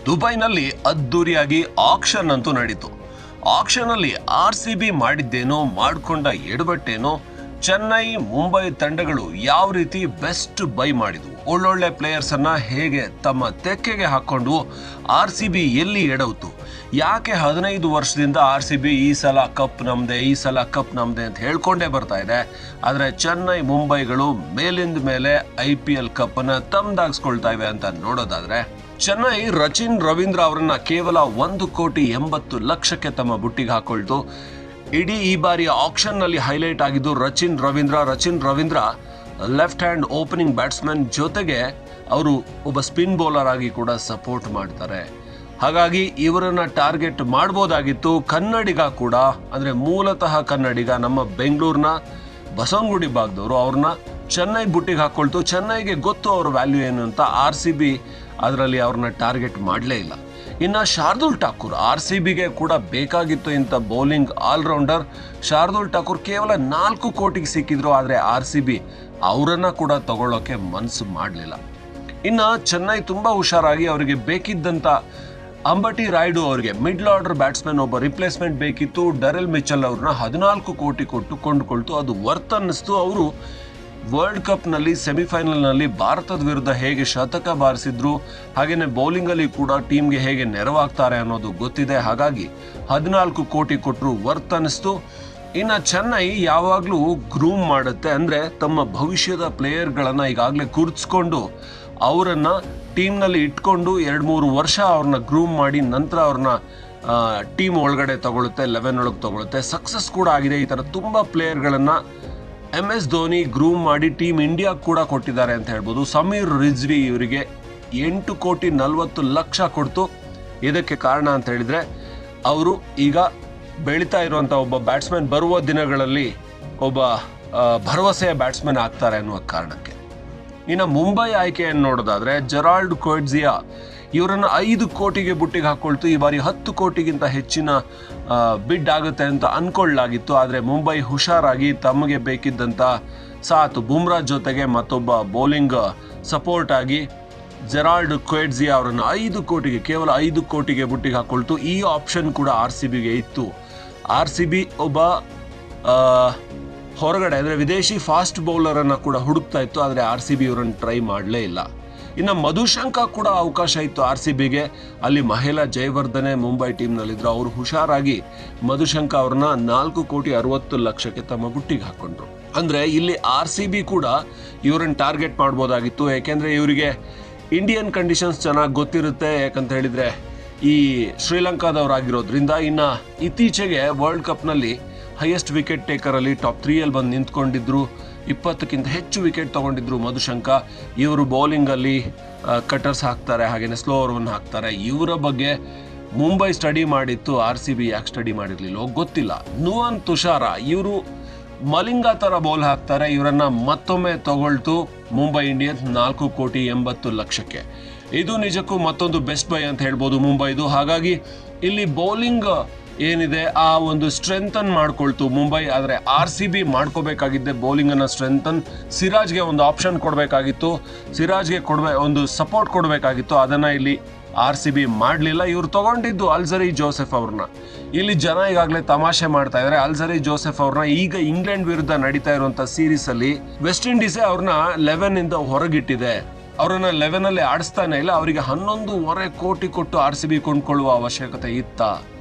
ದುಬೈನಲ್ಲಿ ಅದ್ದೂರಿಯಾಗಿ ಆಕ್ಷನ್ ಅಂತೂ ನಡೀತು. ಆಕ್ಷನ್ ಅಲ್ಲಿ RCB ಮಾಡಿದ್ದೇನೋ ಮಾಡಿಕೊಂಡ ಎಡವಟ್ಟೇನೋ ಚೆನ್ನೈ ಮುಂಬೈ ತಂಡಗಳು ಯಾವ ರೀತಿ ಬೆಸ್ಟ್ ಬೈ ಮಾಡಿದ್ವು, ಒಳ್ಳೊಳ್ಳೆ ಪ್ಲೇಯರ್ಸ್ ಅನ್ನ ಹೇಗೆ ತಮ್ಮ ತೆಕ್ಕೆಗೆ ಹಾಕೊಂಡು RCB ಎಲ್ಲಿ ಎಡವ್ತು, ಯಾಕೆ 15 ವರ್ಷದಿಂದ RCB ಈ ಸಲ ಕಪ್ ನಮ್ದೆ ಅಂತ ಹೇಳ್ಕೊಂಡೇ ಬರ್ತಾ ಇದೆ. ಆದ್ರೆ ಚೆನ್ನೈ ಮುಂಬೈಗಳು ಮೇಲಿಂದ ಮೇಲೆ IPL ಕಪ್ ಅನ್ನ ತಮ್ದಾಗಿಸ್ಕೊಳ್ತಾ ಇವೆ ಅಂತ ನೋಡೋದಾದ್ರೆ, ಚೆನ್ನೈ ರಚಿನ್ ರವೀಂದ್ರ ಅವರನ್ನ ಕೇವಲ 1,80,00,000ಕ್ಕೆ ತಮ್ಮ ಬುಟ್ಟಿಗೆ ಹಾಕೊಳ್ತು. ಇಡೀ ಈ ಬಾರಿಯ ಆಕ್ಷನ್ ನಲ್ಲಿ ಹೈಲೈಟ್ ಆಗಿದ್ದು Rachin Ravindra left hand opening batsman ಜೊತೆಗೆ ಅವರು ಒಬ್ಬ ಸ್ಪಿನ್ ಬೌಲರ್ ಆಗಿ ಕೂಡ ಸಪೋರ್ಟ್ ಮಾಡ್ತಾರೆ. ಹಾಗಾಗಿ ಇವರನ್ನ ಟಾರ್ಗೆಟ್ ಮಾಡಬಹುದಾಗಿತ್ತು. ಕನ್ನಡಿಗ ಕೂಡ, ಅಂದ್ರೆ ಮೂಲತಃ ಕನ್ನಡಿಗ, ನಮ್ಮ ಬೆಂಗಳೂರಿನ ಬಸವನಗುಡಿ ಭಾಗದವರು, ಅವ್ರನ್ನ ಚೆನ್ನೈ ಬುಟ್ಟಿಗೆ ಹಾಕೊಳ್ತು. ಚೆನ್ನೈಗೆ ಗೊತ್ತು ಅವ್ರ ವ್ಯಾಲ್ಯೂ ಏನು ಅಂತ. RCB ಅದರಲ್ಲಿ ಅವ್ರನ್ನ ಟಾರ್ಗೆಟ್ ಮಾಡಲೇ ಇಲ್ಲ. ಇನ್ನು ಶಾರ್ದೂಲ್ ಠಾಕೂರ್, RCBಗೆ ಕೂಡ ಬೇಕಾಗಿತ್ತು ಇಂಥ ಬೌಲಿಂಗ್ ಆಲ್ರೌಂಡರ್. ಶಾರ್ದೂಲ್ ಠಾಕೂರ್ ಕೇವಲ 4 ಕೋಟಿಗೆ ಸಿಕ್ಕಿದ್ರು, ಆದರೆ RCB ಅವರನ್ನ ಕೂಡ ತಗೊಳ್ಳೋಕೆ ಮನಸ್ಸು ಮಾಡಲಿಲ್ಲ. ಇನ್ನು ಚೆನ್ನೈ ತುಂಬಾ ಹುಷಾರಾಗಿ ಅವರಿಗೆ ಬೇಕಿದ್ದಂತ ಅಂಬಟಿ ರಾಯ್ಡು ಅವರಿಗೆ ಮಿಡ್ಲ್ ಆರ್ಡರ್ ಬ್ಯಾಟ್ಸ್ಮನ್ ಒಬ್ಬ ರಿಪ್ಲೇಸ್ಮೆಂಟ್ ಬೇಕಿತ್ತು. ಡರೆಲ್ ಮಿಚೆಲ್ ಅವ್ರನ್ನ 14 ಕೋಟಿ ಕೊಟ್ಟು ಕೊಂಡುಕೊಳ್ತು. ಅದು ವರ್ತ್ ಅನ್ನಿಸ್ತು. ಅವರು ವರ್ಲ್ಡ್ ಕಪ್ ನಲ್ಲಿ ಸೆಮಿಫೈನಲ್ ನಲ್ಲಿ ಭಾರತದ ವಿರುದ್ಧ ಹೇಗೆ ಶತಕ ಬಾರಿಸಿದ್ರು, ಹಾಗೇನೆ ಬೌಲಿಂಗ್ ಅಲ್ಲಿ ಕೂಡ ಟೀಮ್ಗೆ ಹೇಗೆ ನೆರವಾಗ್ತಾರೆ ಅನ್ನೋದು ಗೊತ್ತಿದೆ. ಹಾಗಾಗಿ 14 ಕೋಟಿ ಕೊಟ್ಟರು ವರ್ತ್ ಅನ್ನಿಸ್ತು. ಇನ್ನು ಚೆನ್ನೈ ಯಾವಾಗ್ಲೂ ಗ್ರೂಮ್ ಮಾಡುತ್ತೆ, ಅಂದ್ರೆ ತಮ್ಮ ಭವಿಷ್ಯದ ಪ್ಲೇಯರ್ಗಳನ್ನ ಈಗಾಗಲೇ ಗುರ್ತಿಸ್ಕೊಂಡು ಅವರನ್ನ ಟೀಮ್ನಲ್ಲಿ ಇಟ್ಕೊಂಡು 2-3 ವರ್ಷ ಅವ್ರನ್ನ ಗ್ರೂಮ್ ಮಾಡಿ ನಂತರ ಅವ್ರನ್ನ ಟೀಮ್ ಒಳಗಡೆ ತಗೊಳುತ್ತೆ, 11 ಒಳಗೆ ತಗೊಳುತ್ತೆ. ಸಕ್ಸಸ್ ಕೂಡ ಆಗಿದೆ. ಈ ತರ ತುಂಬಾ ಪ್ಲೇಯರ್ಗಳನ್ನ MS ಧೋನಿ ಗ್ರೂಮ್ ಮಾಡಿ ಟೀಮ್ ಇಂಡಿಯಾ ಕೂಡ ಕೊಟ್ಟಿದ್ದಾರೆ ಅಂತ ಹೇಳ್ಬೋದು. ಸಮೀರ್ ರಿಜ್ವಿ ಇವರಿಗೆ 8,40,00,000 ಕೊಡ್ತು. ಇದಕ್ಕೆ ಕಾರಣ ಅಂತ ಹೇಳಿದ್ರೆ ಅವರು ಈಗ ಬೆಳೀತಾ ಇರುವಂತ ಒಬ್ಬ ಬ್ಯಾಟ್ಸ್ಮನ್ ಬರುವ ದಿನಗಳಲ್ಲಿ ಒಬ್ಬ ಭರವಸೆಯ ಬ್ಯಾಟ್ಸ್ಮನ್ ಆಗ್ತಾರೆ ಅನ್ನುವ ಕಾರಣಕ್ಕೆ. ಇನ್ನು ಮುಂಬೈ ಆಯ್ಕೆಯನ್ನು ನೋಡೋದಾದ್ರೆ ಜೆರಾಲ್ಡ್ ಕೊಯ್ಟ್ಜಿಯಾ ಇವರನ್ನ 5 ಕೋಟಿಗೆ ಬುಟ್ಟಿಗೆ ಹಾಕೊಳ್ತು. ಈ ಬಾರಿ 10 ಕೋಟಿಗಿಂತ ಹೆಚ್ಚಿನ ಬಿಡ್ ಆಗುತ್ತೆ ಅಂತ ಅನ್ಕೊಳ್ಳಲಾಗಿತ್ತು. ಆದರೆ ಮುಂಬೈ ಹುಷಾರಾಗಿ ತಮಗೆ ಬೇಕಿದ್ದಂತ ಸಾಥ್ ಬುಮ್ರಾ ಜೊತೆಗೆ ಮತ್ತೊಬ್ಬ ಬೌಲಿಂಗ್ ಸಪೋರ್ಟ್ ಆಗಿ ಜೆರಾಲ್ಡ್ ಕೊಯ್ಟ್ಜಿಯಾ ಅವರನ್ನು ಕೇವಲ 5 ಕೋಟಿಗೆ ಬುಟ್ಟಿಗೆ ಹಾಕೊಳ್ತು. ಈ ಆಪ್ಷನ್ ಕೂಡ RCBಗೆ ಇತ್ತು. RCB ಒಬ್ಬ ಹೊರಗಡೆ ಅಂದ್ರೆ ವಿದೇಶಿ ಫಾಸ್ಟ್ ಬೌಲರ್ ಅನ್ನ ಕೂಡ ಹುಡುಕ್ತಾ ಇತ್ತು. ಆದರೆ RCB ಇವರನ್ನು ಟ್ರೈ ಮಾಡಲೇ ಇಲ್ಲ. ಇನ್ನು ಮಧುಶಂಕ ಕೂಡ ಅವಕಾಶ ಇತ್ತು RCBಗೆ. ಅಲ್ಲಿ ಮಹೇಲಾ ಜಯವರ್ಧನೆ ಮುಂಬೈ ಟೀಮ್ನಲ್ಲಿದ್ರು. ಅವರು ಹುಷಾರಾಗಿ ಮಧುಶಂಕ ಅವ್ರನ್ನ 4,60,00,000ಕ್ಕೆ ತಮ್ಮ ಬುಟ್ಟಿಗೆ ಹಾಕೊಂಡ್ರು. ಅಂದ್ರೆ ಇಲ್ಲಿ RCB ಕೂಡ ಇವರನ್ನ ಟಾರ್ಗೆಟ್ ಮಾಡ್ಬೋದಾಗಿತ್ತು. ಯಾಕೆಂದ್ರೆ ಇವರಿಗೆ ಇಂಡಿಯನ್ ಕಂಡೀಷನ್ಸ್ ಚೆನ್ನಾಗಿ ಗೊತ್ತಿರುತ್ತೆ. ಯಾಕಂತ ಹೇಳಿದ್ರೆ ಈ ಶ್ರೀಲಂಕಾದವರಾಗಿರೋದ್ರಿಂದ. ಇನ್ನ ಇತ್ತೀಚೆಗೆ ವರ್ಲ್ಡ್ ಕಪ್ನಲ್ಲಿ ಹೈಯೆಸ್ಟ್ ವಿಕೆಟ್ ಟೇಕರ್ ಅಲ್ಲಿ ಟಾಪ್ 3 ಬಂದು ನಿಂತ್ಕೊಂಡಿದ್ರು. 20ಕ್ಕಿಂತ ಹೆಚ್ಚು ವಿಕೆಟ್ ತಗೊಂಡಿದ್ರು ಮಧುಶಂಕ. ಇವರು ಬೌಲಿಂಗ್ ಅಲ್ಲಿ ಕಟರ್ಸ್ ಹಾಕ್ತಾರೆ, ಹಾಗೇನೆ ಸ್ಲೋ ಓವರ್ವನ್ನು ಹಾಕ್ತಾರೆ. ಇವರ ಬಗ್ಗೆ ಮುಂಬೈ ಸ್ಟಡಿ ಮಾಡಿತ್ತು. RCB ಯಾಕೆ ಸ್ಟಡಿ ಮಾಡಿರ್ಲಿಲ್ಲ ಗೊತ್ತಿಲ್ಲ. ನುವಾನ್ ತುಷಾರ ಇವರು ಮಲಿಂಗ ತರ ಬೌಲ್ ಹಾಕ್ತಾರೆ. ಇವರನ್ನ ಮತ್ತೊಮ್ಮೆ ತಗೊಳ್ತು ಮುಂಬೈ ಇಂಡಿಯನ್ಸ್ 4,80,00,000ಕ್ಕೆ. ಇದು ನಿಜಕ್ಕೂ ಮತ್ತೊಂದು ಬೆಸ್ಟ್ ಬೈ ಅಂತ ಹೇಳ್ಬೋದು ಮುಂಬೈದು. ಹಾಗಾಗಿ ಇಲ್ಲಿ ಬೌಲಿಂಗ್ ಏನಿದೆ ಆ ಒಂದು ಸ್ಟ್ರೆಂಥನ್ ಮಾಡ್ಕೊಳ್ತು ಮುಂಬೈ. ಆದರೆ RCB ಮಾಡ್ಕೋಬೇಕಾಗಿದ್ದೆ ಬೌಲಿಂಗ್ ಅನ್ನ ಸ್ಟ್ರೆಂಥನ್. ಸಿರಾಜ್ಗೆ ಒಂದು ಆಪ್ಷನ್ ಕೊಡಬೇಕಾಗಿತ್ತು, ಸಿರಾಜ್ಗೆ ಒಂದು ಸಪೋರ್ಟ್ ಕೊಡಬೇಕಾಗಿತ್ತು. ಅದನ್ನ ಇಲ್ಲಿ RCB ಮಾಡಲಿಲ್ಲ. ಇವ್ರು ತಗೊಂಡಿದ್ದು ಅಲ್ಝರಿ ಜೋಸೆಫ್ ಅವ್ರನ್ನ. ಇಲ್ಲಿ ಜನ ಈಗಾಗಲೇ ತಮಾಷೆ ಮಾಡ್ತಾ ಇದ್ದಾರೆ. ಅಲ್ಝರಿ ಜೋಸೆಫ್ ಅವ್ರನ್ನ ಈಗ ಇಂಗ್ಲೆಂಡ್ ವಿರುದ್ಧ ನಡೀತಾ ಇರುವಂತ ಸೀರೀಸ್ ಅಲ್ಲಿ ವೆಸ್ಟ್ ಇಂಡೀಸೇ ಅವ್ರನ್ನ 11 ಇಂದ ಹೊರಗಿಟ್ಟಿದೆ. ಅವರನ್ನ 11 ಅಲ್ಲಿ ಆಡಿಸ್ತಾನೆ ಇಲ್ಲ. ಅವರಿಗೆ 11.5 ಕೋಟಿ ಕೊಟ್ಟು RCB ಕೊಂಡ್ಕೊಳ್ಳುವ ಅವಶ್ಯಕತೆ ಇತ್ತ?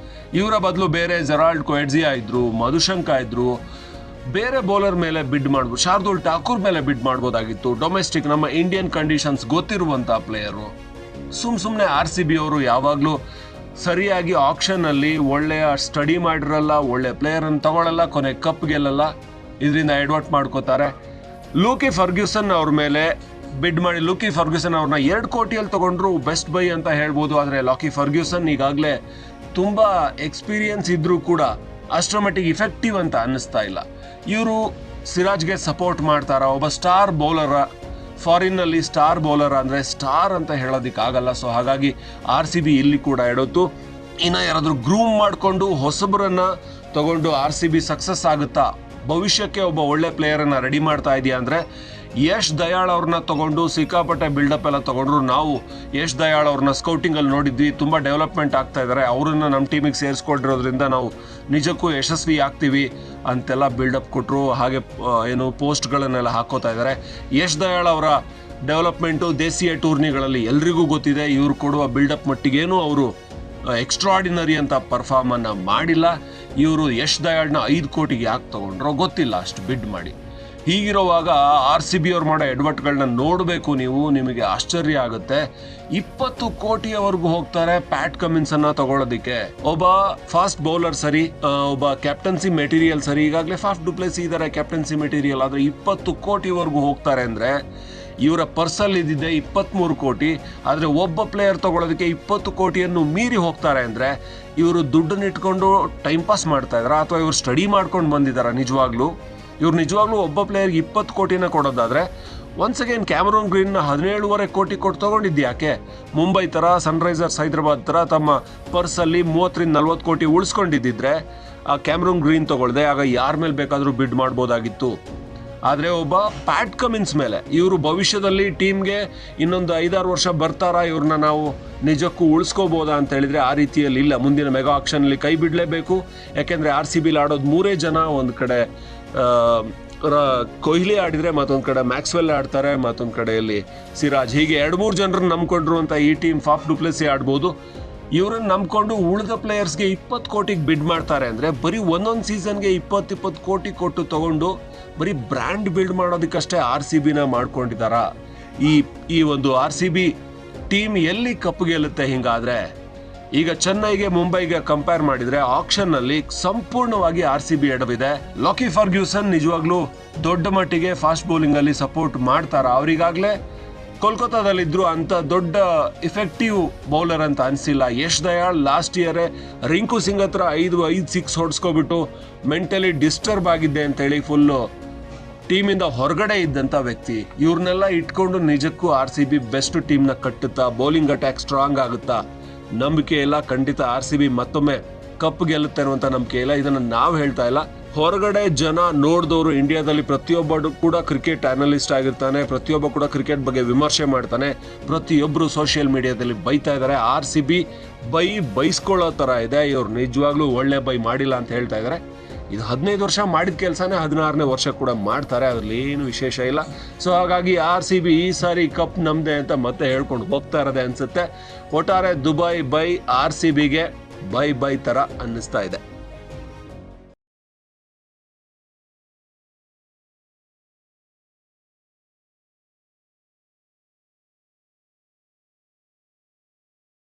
ಇವರ ಬದಲು ಬೇರೆ ಜೆರಾಲ್ಡ್ ಕೊಯ್ಟ್ಜಿಯಾ ಇದ್ರು, ಮಧುಶಂಕ ಇದ್ರು, ಬೇರೆ ಬೌಲರ್ ಮೇಲೆ ಬಿಡ್ ಮಾಡ್ಬೋದು. ಶಾರ್ದೂಲ್ ಠಾಕೂರ್ ಮೇಲೆ ಬಿಡ್ ಮಾಡ್ಬೋದಾಗಿತ್ತು. ಡೊಮೆಸ್ಟಿಕ್ ನಮ್ಮ ಇಂಡಿಯನ್ ಕಂಡೀಷನ್ಸ್ ಗೊತ್ತಿರುವಂತ ಪ್ಲೇಯರು. ಸುಮ್ನೆ RCB ಅವರು ಯಾವಾಗ್ಲೂ ಸರಿಯಾಗಿ ಆಕ್ಷನ್ ಅಲ್ಲಿ ಒಳ್ಳೆಯ ಸ್ಟಡಿ ಮಾಡಿರಲ್ಲ, ಒಳ್ಳೆ ಪ್ಲೇಯರ್ ಅನ್ನು ತಗೊಳ್ಳಲ್ಲ, ಕೊನೆ ಕಪ್ ಗೆಲ್ಲಲ್ಲ. ಇದರಿಂದ ಎಡ್ವರ್ಟ್ ಮಾಡ್ಕೋತಾರೆ. ಲೂಕಿ ಫರ್ಗ್ಯೂಸನ್ ಅವ್ರ ಮೇಲೆ ಬಿಡ್ ಮಾಡಿ ಲೂಕಿ ಫರ್ಗ್ಯೂಸನ್ ಅವ್ರನ್ನ 2 ಕೋಟಿಯಲ್ಲಿ ತಗೊಂಡ್ರು. ಬೆಸ್ಟ್ ಬೈ ಅಂತ ಹೇಳ್ಬೋದು. ಆದ್ರೆ ಲೂಕಿ ಫರ್ಗ್ಯೂಸನ್ ಈಗಾಗಲೇ ತುಂಬಾ ಎಕ್ಸ್ಪೀರಿಯನ್ಸ್ ಇದ್ರೂ ಕೂಡ ಅಷ್ಟರ ಮಟ್ಟಿಗೆ ಇಫೆಕ್ಟಿವ್ ಅಂತ ಅನ್ನಿಸ್ತಾ ಇಲ್ಲ. ಇವರು ಸಿರಾಜ್ಗೆ ಸಪೋರ್ಟ್ ಮಾಡ್ತಾರ? ಒಬ್ಬ ಸ್ಟಾರ್ ಬೌಲರ್, ಫಾರಿನ್ ನಲ್ಲಿ ಸ್ಟಾರ್ ಬೌಲರ್ ಅಂದ್ರೆ ಸ್ಟಾರ್ ಅಂತ ಹೇಳೋದಿಕ್ಕಾಗಲ್ಲ. ಸೊ ಹಾಗಾಗಿ RCB ಇಲ್ಲಿ ಕೂಡ ಎಡೋತು. ಇನ್ನ ಯಾರಾದ್ರೂ ಗ್ರೂಮ್ ಮಾಡಿಕೊಂಡು ಹೊಸಬರನ್ನ ತಗೊಂಡು RCB ಸಕ್ಸಸ್ ಆಗುತ್ತಾ, ಭವಿಷ್ಯಕ್ಕೆ ಒಬ್ಬ ಒಳ್ಳೆ ಪ್ಲೇಯರ್ ಅನ್ನ ರೆಡಿ ಮಾಡ್ತಾ ಇದೆಯಾ ಅಂದ್ರೆ ಯಶ್ ದಯಾಳ್ ಅವ್ರನ್ನ ತಗೊಂಡು ಸಿಕ್ಕಾಪಟ್ಟೆ ಬಿಲ್ಡಪ್ ಎಲ್ಲ ತಗೊಂಡ್ರು. ನಾವು ಯಶ್ ದಯಾಳ್ ಅವ್ರನ್ನ ಸ್ಕೌಟಿಂಗಲ್ಲಿ ನೋಡಿದ್ವಿ, ತುಂಬ ಡೆವಲಪ್ಮೆಂಟ್ ಆಗ್ತಾ ಇದ್ದಾರೆ, ಅವ್ರನ್ನ ನಮ್ಮ ಟೀಮಿಗೆ ಸೇರಿಸ್ಕೊಂಡಿರೋದ್ರಿಂದ ನಾವು ನಿಜಕ್ಕೂ ಯಶಸ್ವಿ ಆಗ್ತೀವಿ ಅಂತೆಲ್ಲ ಬಿಲ್ಡಪ್ ಕೊಟ್ಟರು. ಹಾಗೆ ಏನು ಪೋಸ್ಟ್ಗಳನ್ನೆಲ್ಲ ಹಾಕೋತಾ ಇದ್ದಾರೆ. ಯಶ್ ದಯಾಳ್ ಅವರ ಡೆವಲಪ್ಮೆಂಟು ದೇಶೀಯ ಟೂರ್ನಿಗಳಲ್ಲಿ ಎಲ್ರಿಗೂ ಗೊತ್ತಿದೆ. ಇವ್ರು ಕೊಡುವ ಬಿಲ್ಡಪ್ ಮಟ್ಟಿಗೇನು ಅವರು ಎಕ್ಸ್ಟ್ರಾಡಿನರಿ ಅಂತ ಪರ್ಫಾರ್ಮನ್ನು ಮಾಡಿಲ್ಲ. ಇವರು ಯಶ್ ದಯಾಳ್ನ 5 ಕೋಟಿಗೆ ಯಾಕೆ ತಗೊಂಡ್ರೋ ಗೊತ್ತಿಲ್ಲ, ಅಷ್ಟು ಬಿಡ್ ಮಾಡಿ. ಹೀಗಿರುವಾಗ RCB ಅವ್ರು ಮಾಡೋ ಎಡ್ವರ್ಟ್ಗಳನ್ನ ನೋಡಬೇಕು ನೀವು, ನಿಮಗೆ ಆಶ್ಚರ್ಯ ಆಗುತ್ತೆ. 20 ಕೋಟಿಯವರೆಗೂ ಹೋಗ್ತಾರೆ ಪ್ಯಾಟ್ ಕಮಿನ್ಸನ್ನ ತಗೊಳ್ಳೋದಕ್ಕೆ. ಒಬ್ಬ ಫಾಸ್ಟ್ ಬೌಲರ್ ಸರಿ, ಒಬ್ಬ ಕ್ಯಾಪ್ಟನ್ಸಿ ಮೆಟೀರಿಯಲ್ ಸರಿ, ಈಗಾಗಲೇ ಫಾಫ್ ಡು ಪ್ಲೆಸಿಸ್ ಇದ್ದಾರೆ ಕ್ಯಾಪ್ಟನ್ಸಿ ಮೆಟೀರಿಯಲ್, ಆದರೆ 20 ಕೋಟಿವರೆಗೂ ಹೋಗ್ತಾರೆ ಅಂದರೆ ಇವರ ಪರ್ಸಲ್ಲಿ ಇದ್ದಿದ್ದೆ 23 ಕೋಟಿ. ಆದರೆ ಒಬ್ಬ ಪ್ಲೇಯರ್ ತಗೊಳ್ಳೋದಕ್ಕೆ 20 ಕೋಟಿಯನ್ನು ಮೀರಿ ಹೋಗ್ತಾರೆ ಅಂದರೆ ಇವರು ದುಡ್ಡನ್ನ ಇಟ್ಕೊಂಡು ಟೈಮ್ ಪಾಸ್ ಮಾಡ್ತಾ ಇದ್ದಾರೆ ಅಥವಾ ಇವರು ಸ್ಟಡಿ ಮಾಡ್ಕೊಂಡು ಬಂದಿದ್ದಾರೆ. ಇವ್ರು ನಿಜವಾಗ್ಲೂ ಒಬ್ಬ ಪ್ಲೇಯರ್ಗೆ 20 ಕೋಟಿನ ಕೊಡೋದಾದರೆ ಒನ್ಸ್ ಅಗೇನ್ ಕ್ಯಾಮರೂನ್ ಗ್ರೀನ್ನ 17.5 ಕೋಟಿ ಕೊಟ್ಟು ತಗೊಂಡಿದ್ಯಾಕೆ? ಮುಂಬೈ ಥರ, ಸನ್ರೈಸರ್ಸ್ ಹೈದರಾಬಾದ್ ಥರ ತಮ್ಮ ಪರ್ಸಲ್ಲಿ 30-40 ಕೋಟಿ ಉಳಿಸ್ಕೊಂಡಿದ್ದಿದ್ರೆ ಆ ಕ್ಯಾಮರೂನ್ ಗ್ರೀನ್ ತಗೊಳ್ದೆ ಆಗ ಯಾರ ಮೇಲೆ ಬೇಕಾದರೂ ಬಿಡ್ ಮಾಡ್ಬೋದಾಗಿತ್ತು. ಆದರೆ ಒಬ್ಬ ಪ್ಯಾಟ್ ಕಮಿನ್ಸ್ ಮೇಲೆ ಇವರು ಭವಿಷ್ಯದಲ್ಲಿ ಟೀಮ್ಗೆ ಇನ್ನೊಂದು 5-6 ವರ್ಷ ಬರ್ತಾರಾ, ಇವ್ರನ್ನ ನಾವು ನಿಜಕ್ಕೂ ಉಳಿಸ್ಕೋಬೋದಾ ಅಂತ ಹೇಳಿದರೆ ಆ ರೀತಿಯಲ್ಲಿ ಇಲ್ಲ. ಮುಂದಿನ ಮೆಗಾ ಆಕ್ಷನಲ್ಲಿ ಕೈ ಬಿಡಲೇಬೇಕು. ಯಾಕೆಂದರೆ RCBಲಿ ಆಡೋದು 3 ಜನ. ಒಂದು ಕಡೆ ಕೊಹ್ಲಿ ಆಡಿದರೆ ಮತ್ತೊಂದು ಕಡೆ ಮ್ಯಾಕ್ಸ್ವೆಲ್ ಆಡ್ತಾರೆ, ಮತ್ತೊಂದು ಕಡೆಯಲ್ಲಿ ಸಿರಾಜ್. ಹೀಗೆ 2-3 ಜನರನ್ನು ನಂಬ್ಕೊಂಡ್ರು ಅಂತ ಈ ಟೀಮ್ ಫಾಫ್ ಡು ಪ್ಲೆಸಿಸ್ ಆಡ್ಬೋದು. ಇವ್ರನ್ನ ನಂಬ್ಕೊಂಡು ಉಳಿದ ಪ್ಲೇಯರ್ಸ್ಗೆ 20 ಕೋಟಿಗೆ ಬಿಡ್ ಮಾಡ್ತಾರೆ ಅಂದರೆ ಬರೀ ಒಂದೊಂದು ಸೀಸನ್ಗೆ 20 ಕೋಟಿ ಕೊಟ್ಟು ತಗೊಂಡು ಬರೀ ಬ್ರ್ಯಾಂಡ್ ಬಿಲ್ಡ್ ಮಾಡೋದಕ್ಕಷ್ಟೇ RCBನ ಮಾಡ್ಕೊಂಡಿದ್ದಾರಾ? ಈ ಒಂದು RCB ಟೀಮ್ ಎಲ್ಲಿ ಕಪ್ಪು ಗೆಲ್ಲುತ್ತೆ ಹಿಂಗಾದ್ರೆ? ಈಗ ಚೆನ್ನೈಗೆ ಮುಂಬೈಗೆ ಕಂಪೇರ್ ಮಾಡಿದರೆ ಆಕ್ಷನ್ನಲ್ಲಿ ಸಂಪೂರ್ಣವಾಗಿ RCB ಎಡವಿದೆ. ಲಾಕಿ ಫರ್ಗ್ಯೂಸನ್ ನಿಜವಾಗ್ಲೂ ದೊಡ್ಡ ಮಟ್ಟಿಗೆ ಫಾಸ್ಟ್ ಬೌಲಿಂಗಲ್ಲಿ ಸಪೋರ್ಟ್ ಮಾಡ್ತಾರ? ಅವರಿಗಾಗಲೇ ಕೋಲ್ಕತ್ತಾದಲ್ಲಿದ್ದರು, ಅಂಥ ದೊಡ್ಡ ಇಫೆಕ್ಟಿವ್ ಬೌಲರ್ ಅಂತ ಅನಿಸಿಲ್ಲ. ಯಶ್ ದಯಾಳ್ ಲಾಸ್ಟ್ ಇಯರೇ ರಿಂಕು ಸಿಂಗ್ ಹತ್ರ 5 6 ಹೊಡ್ಸ್ಕೊಬಿಟ್ಟು ಮೆಂಟಲಿ ಡಿಸ್ಟರ್ಬ್ ಆಗಿದ್ದೆ ಅಂತೇಳಿ ಫುಲ್ಲು ಟೀಮಿಂದ ಹೊರಗಡೆ ಇದ್ದಂಥ ವ್ಯಕ್ತಿ. ಇವ್ರನ್ನೆಲ್ಲ ಇಟ್ಕೊಂಡು ನಿಜಕ್ಕೂ RCB ಬೆಸ್ಟ್ ಟೀಮ್ನ ಕಟ್ಟುತ್ತಾ? ಬೌಲಿಂಗ್ ಅಟ್ಯಾಕ್ ಸ್ಟ್ರಾಂಗ್ ಆಗುತ್ತಾ? ನಂಬಿಕೆ ಇಲ್ಲ. ಖಂಡಿತ RCB ಮತ್ತೊಮ್ಮೆ ಕಪ್ ಗೆಲ್ಲುತ್ತೆ ಅನ್ನುವಂಥ ನಂಬಿಕೆ ಇಲ್ಲ. ಇದನ್ನು ನಾವು ಹೇಳ್ತಾ ಇಲ್ಲ, ಹೊರಗಡೆ ಜನ ನೋಡಿದವರು. ಇಂಡಿಯಾದಲ್ಲಿ ಪ್ರತಿಯೊಬ್ಬರು ಕೂಡ ಕ್ರಿಕೆಟ್ ಅನಲಿಸ್ಟ್ ಆಗಿರ್ತಾನೆ, ಪ್ರತಿಯೊಬ್ಬ ಕೂಡ ಕ್ರಿಕೆಟ್ ಬಗ್ಗೆ ವಿಮರ್ಶೆ ಮಾಡ್ತಾನೆ, ಪ್ರತಿಯೊಬ್ಬರು ಸೋಷಿಯಲ್ ಮೀಡಿಯಾದಲ್ಲಿ ಬೈತಾ ಇದ್ದಾರೆ. RCB ಬೈಸ್ಕೊಳ್ಳೋ ಥರ ಇದೆ. ಇವ್ರು ನಿಜವಾಗ್ಲೂ ಒಳ್ಳೆ ಬೈ ಮಾಡಿಲ್ಲ ಅಂತ ಹೇಳ್ತಾ ಇದ್ದಾರೆ. ಇದು 15 ವರ್ಷ ಮಾಡಿದ ಕೆಲಸನೇ 16ನೇ ವರ್ಷ ಕೂಡ ಮಾಡ್ತಾರೆ, ಅದರಲ್ಲಿ ಏನು ವಿಶೇಷ ಇಲ್ಲ. ಸೊ ಹಾಗಾಗಿ RCB ಈ ಸಾರಿ ಕಪ್ ನಮ್ದೆ ಅಂತ ಮತ್ತೆ ಹೇಳ್ಕೊಂಡು ಹೋಗ್ತಾ ಇರೋದೆ ಅನ್ಸುತ್ತೆ. ಒಟ್ಟಾರೆ ದುಬೈ ಬೈ RCBಗೆ ಬೈ ಥರ ಅನ್ನಿಸ್ತಾ ಇದೆ.